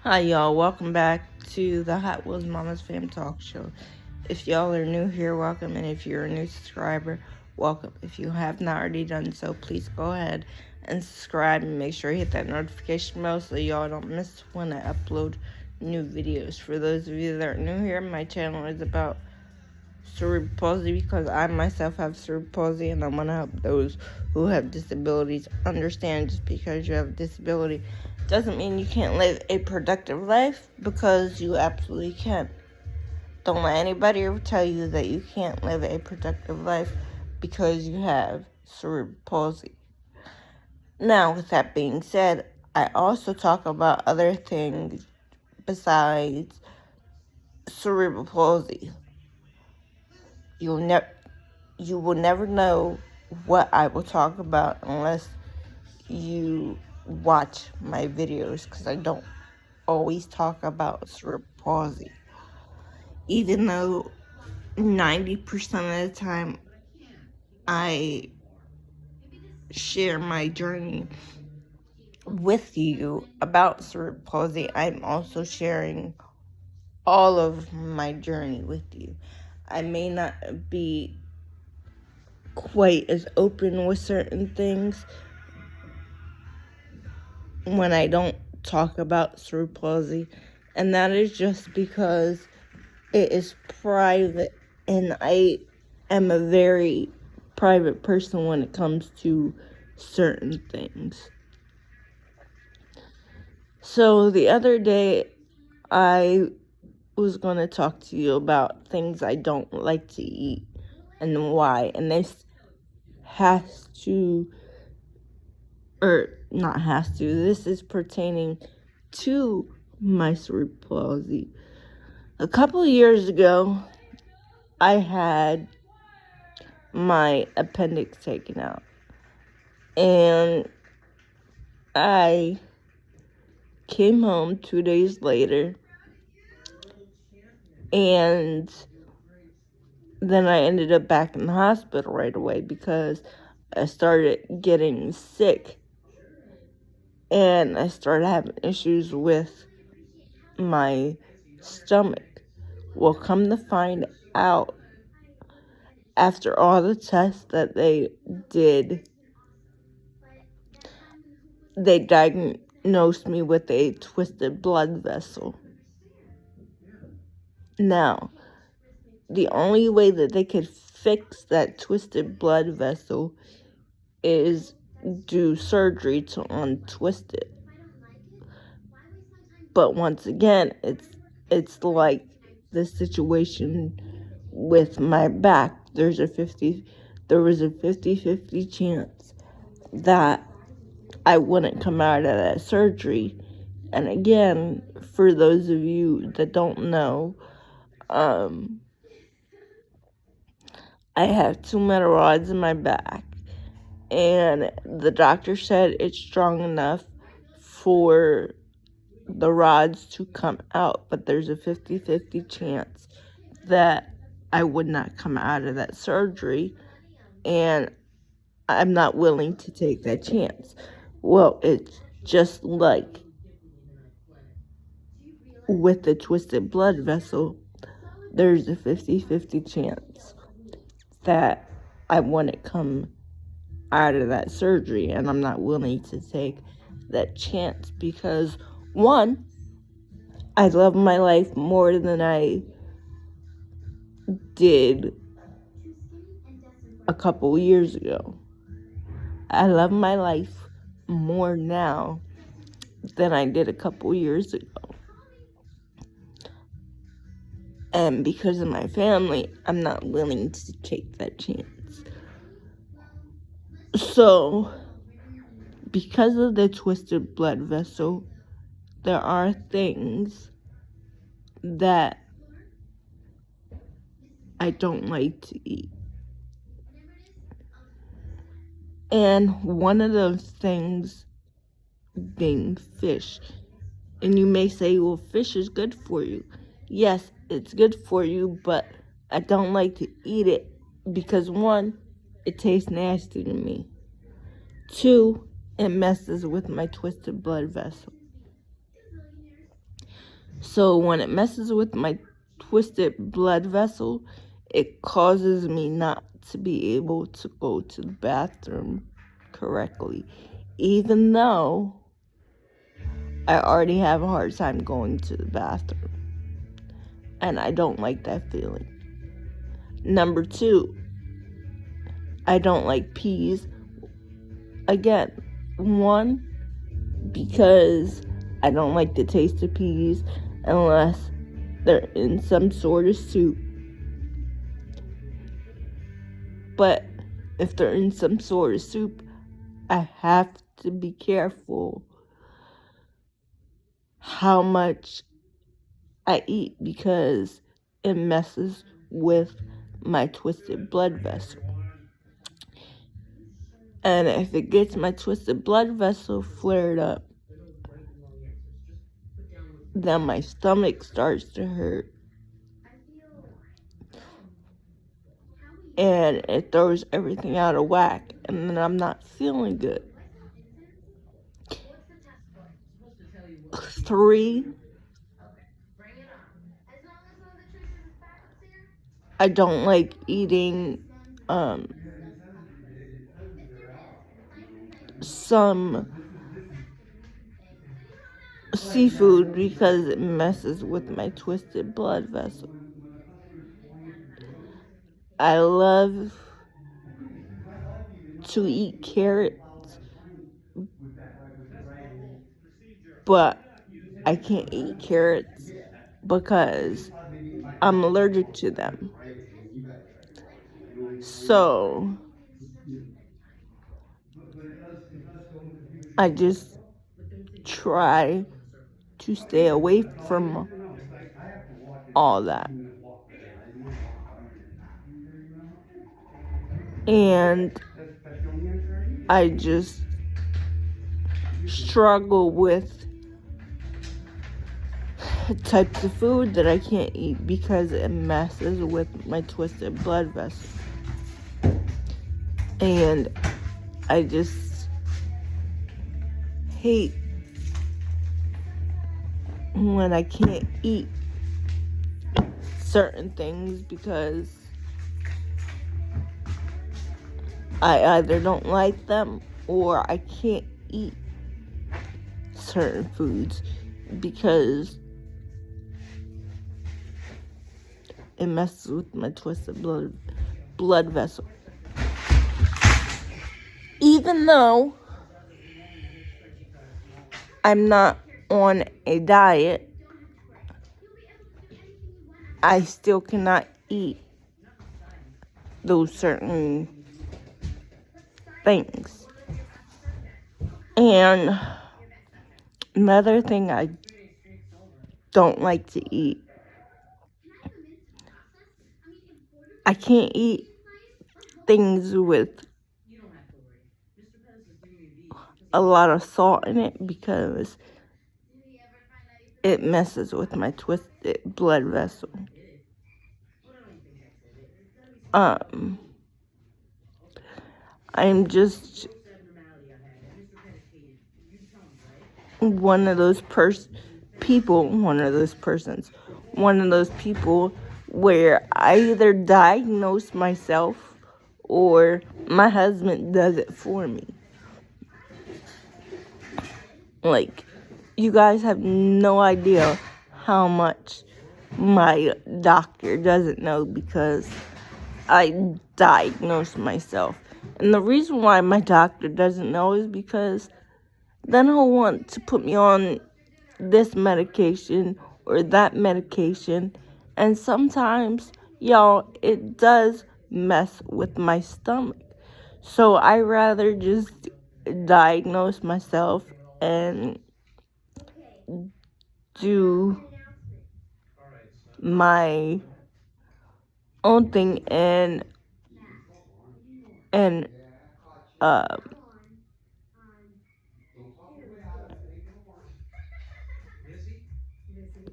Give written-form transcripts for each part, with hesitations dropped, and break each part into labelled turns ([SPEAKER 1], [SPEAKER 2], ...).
[SPEAKER 1] Hi, y'all. Welcome back to the Hot Wheels Mama's Fam Talk Show. If y'all are new here, welcome. And if you're a new subscriber, welcome. If you have not already done so, please go ahead and subscribe and make sure you hit that notification bell so y'all don't miss when I upload new videos. For those of you that are new here, my channel is about cerebral palsy because I myself have cerebral palsy and I want to help those who have disabilities understand just because you have a disability doesn't mean you can't live a productive life, because you absolutely can. Don't let anybody ever tell you that you can't live a productive life because you have cerebral palsy. Now, with that being said, I also talk about other things besides cerebral palsy. You will never know what I will talk about unless you watch my videos, because I don't always talk about cerebral palsy. Even though 90% of the time I share my journey with you about cerebral palsy, I'm also sharing all of my journey with you. I may not be quite as open with certain things when I don't talk about cerebral palsy, and that is just because it is private, and I am a very private person when it comes to certain things. So the other day, I was going to talk to you about things I don't like to eat and why. And this has to, or not has to, this is pertaining to my cerebral palsy. A couple of years ago, I had my appendix taken out. And I came home 2 days later, and then I ended up back in the hospital right away because I started getting sick and I started having issues with my stomach. Well, come to find out, after all the tests that they did, they diagnosed me with a twisted blood vessel. Now, the only way that they could fix that twisted blood vessel is do surgery to untwist it. But once again, it's like the situation with my back. There was a 50-50 chance that I wouldn't come out of that surgery. And again, for those of you that don't know, I have 2 metal rods in my back, and the doctor said it's strong enough for the rods to come out, but there's a 50-50 chance that I would not come out of that surgery, and I'm not willing to take that chance. Well, it's just like with the twisted blood vessel, there's a 50-50 chance that I wouldn't come out of that surgery, and I'm not willing to take that chance because, one, I love my life more than I did a couple years ago. I love my life more now than I did a couple years ago. And because of my family, I'm not willing to take that chance. So, because of the twisted blood vessel, there are things that I don't like to eat. And one of those things being fish. And you may say, well, fish is good for you. Yes, it's good for you, but I don't like to eat it because, one, it tastes nasty to me. 2, it messes with my twisted blood vessel. So when it messes with my twisted blood vessel, it causes me not to be able to go to the bathroom correctly, even though I already have a hard time going to the bathroom. And I don't like that feeling. Number 2, I don't like peas. Again, 1, because I don't like the taste of peas unless they're in some sort of soup. But if they're in some sort of soup, I have to be careful how much I eat because it messes with my twisted blood vessel. And if it gets my twisted blood vessel flared up, then my stomach starts to hurt. And it throws everything out of whack, and then I'm not feeling good. 3, I don't like eating some seafood because it messes with my twisted blood vessel. I love to eat carrots, but I can't eat carrots because I'm allergic to them. So I just try to stay away from all that. And I just struggle with types of food that I can't eat because it messes with my twisted blood vessel. And I just hate when I can't eat certain things because I either don't like them or I can't eat certain foods because it messes with my twisted blood vessel. Even though I'm not on a diet, I still cannot eat those certain things. And another thing I don't like to eat, I can't eat things with a lot of salt in it because it messes with my twisted blood vessel. I'm just one of those people where I either diagnose myself or my husband does it for me. Like, you guys have no idea how much my doctor doesn't know because I diagnose myself. And the reason why my doctor doesn't know is because then he'll want to put me on this medication or that medication. And sometimes, y'all, it does mess with my stomach. So I rather just diagnose myself and do my own thing and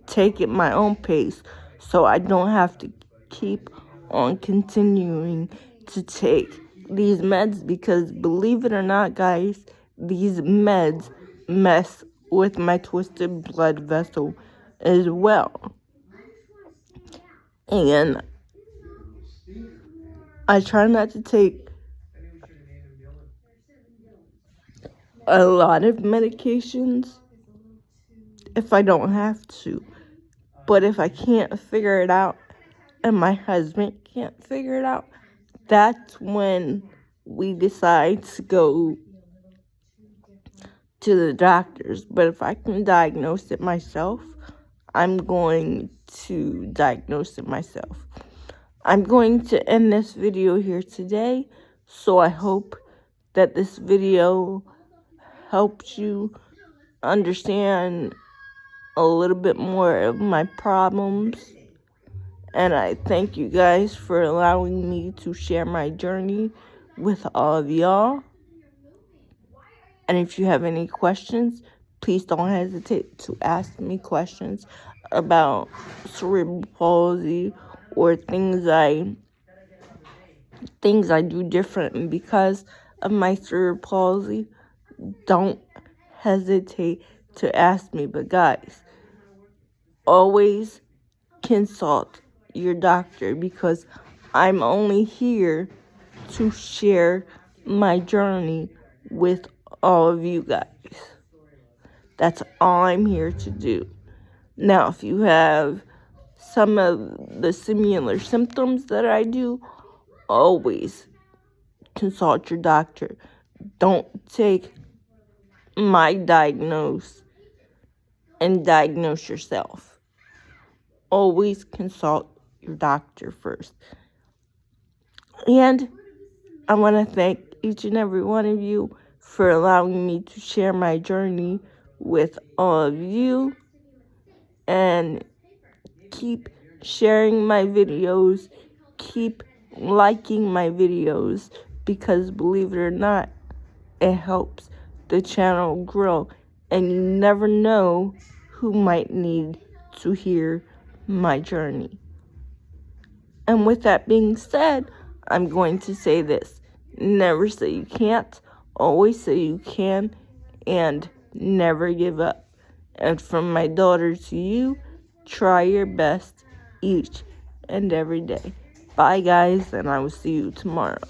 [SPEAKER 1] take it my own pace so I don't have to keep on continuing to take these meds because believe it or not, guys, these meds mess with my twisted blood vessel as well. And I try not to take a lot of medications if I don't have to. But if I can't figure it out and my husband can't figure it out, that's when we decide to go to the doctors. But if I can diagnose it myself, I'm going to diagnose it myself. I'm going to end this video here today, so I hope that this video helped you understand a little bit more of my problems. And I thank you guys for allowing me to share my journey with all of y'all. And if you have any questions, please don't hesitate to ask me questions about cerebral palsy or things I do different because of my cerebral palsy. Don't hesitate to ask me. But guys, always consult your doctor because I'm only here to share my journey with all of you guys. That's all I'm here to do. Now, if you have some of the similar symptoms that I do, always consult your doctor. Don't take my diagnose and diagnose yourself. Always consult your doctor first. And I want to thank each and every one of you for allowing me to share my journey with all of you. And keep sharing my videos. Keep liking my videos because, believe it or not, it helps the channel grow. And you never know who might need to hear my journey. And with that being said, I'm going to say this. Never say you can't. Always say you can. And never give up. And from my daughter to you, try your best each and every day. Bye, guys, and I will see you tomorrow.